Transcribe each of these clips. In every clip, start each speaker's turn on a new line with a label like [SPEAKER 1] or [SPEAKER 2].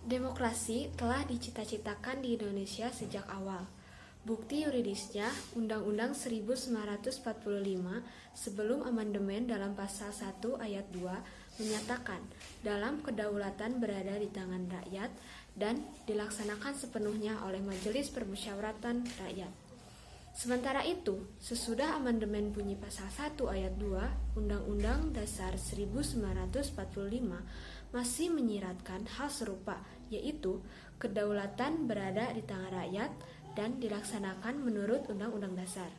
[SPEAKER 1] Demokrasi telah dicita-citakan di Indonesia sejak awal. Bukti yuridisnya, Undang-Undang 1945 sebelum amandemen dalam pasal 1 ayat 2 menyatakan dalam kedaulatan berada di tangan rakyat dan dilaksanakan sepenuhnya oleh Majelis Permusyawaratan Rakyat. Sementara itu, sesudah amandemen bunyi pasal 1 ayat 2 Undang-Undang Dasar 1945 masih menyiratkan hal serupa, yaitu kedaulatan berada di tangan rakyat dan dilaksanakan menurut Undang-Undang Dasar.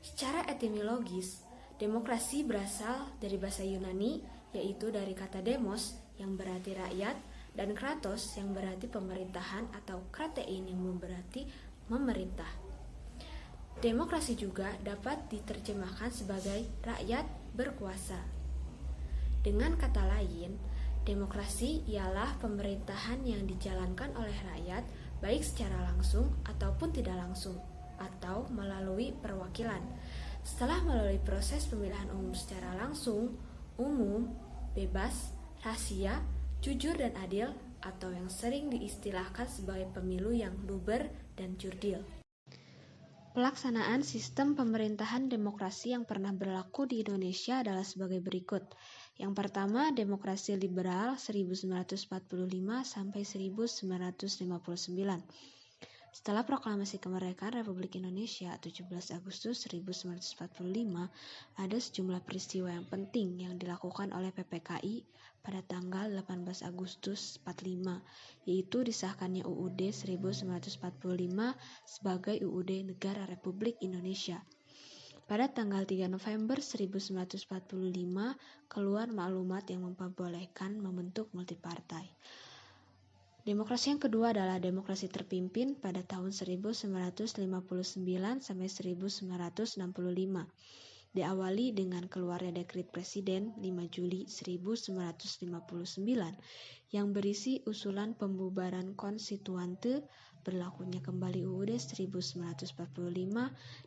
[SPEAKER 1] Secara etimologis, demokrasi berasal dari bahasa Yunani, yaitu dari kata demos yang berarti rakyat dan kratos yang berarti pemerintahan atau kratein yang berarti memerintah. Demokrasi juga dapat diterjemahkan sebagai rakyat berkuasa. Dengan kata lain, demokrasi ialah pemerintahan yang dijalankan oleh rakyat baik secara langsung ataupun tidak langsung, atau melalui perwakilan. Setelah melalui proses pemilihan umum secara langsung, umum, bebas, rahasia, jujur dan adil, atau yang sering diistilahkan sebagai pemilu yang luber dan jurdil. Pelaksanaan sistem pemerintahan demokrasi yang pernah berlaku di Indonesia adalah sebagai berikut. Yang pertama, demokrasi liberal 1945 sampai 1959. Setelah proklamasi kemerdekaan Republik Indonesia 17 Agustus 1945, ada sejumlah peristiwa yang penting yang dilakukan oleh PPKI pada tanggal 18 Agustus 45, yaitu disahkannya UUD 1945 sebagai UUD Negara Republik Indonesia. Pada tanggal 3 November 1945, keluar maklumat yang memperbolehkan membentuk multipartai. Demokrasi yang kedua adalah demokrasi terpimpin pada tahun 1959 sampai 1965. Diawali dengan keluarnya dekret Presiden 5 Juli 1959 yang berisi usulan pembubaran konstituante, berlakunya kembali UUD 1945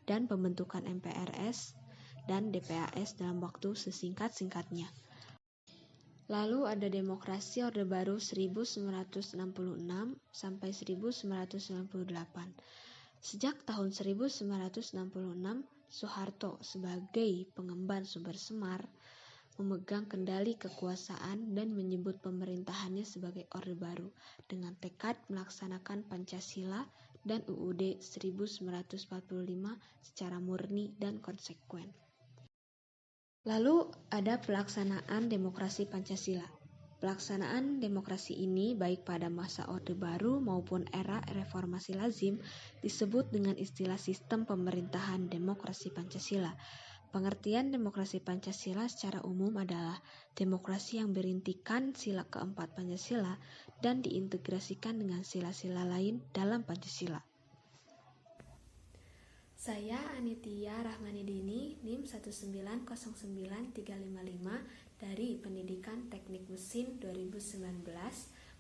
[SPEAKER 1] dan pembentukan MPRS dan DPAS dalam waktu sesingkat-singkatnya. Lalu ada demokrasi Orde Baru 1966 sampai 1998. Sejak tahun 1966, Soeharto sebagai pengemban sumber semar memegang kendali kekuasaan dan menyebut pemerintahannya sebagai Orde Baru dengan tekad melaksanakan Pancasila dan UUD 1945 secara murni dan konsekuen. Lalu ada pelaksanaan demokrasi Pancasila. Pelaksanaan demokrasi ini baik pada masa Orde Baru maupun era reformasi lazim disebut dengan istilah sistem pemerintahan demokrasi Pancasila. Pengertian demokrasi Pancasila secara umum adalah demokrasi yang berintikan sila keempat Pancasila dan diintegrasikan dengan sila-sila lain dalam Pancasila. Saya Anitia Rahmanidini, NIM 1909355 dari Pendidikan Teknik Mesin 2019,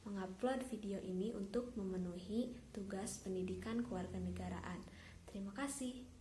[SPEAKER 1] mengupload video ini untuk memenuhi tugas pendidikan kewarganegaraan. Terima kasih.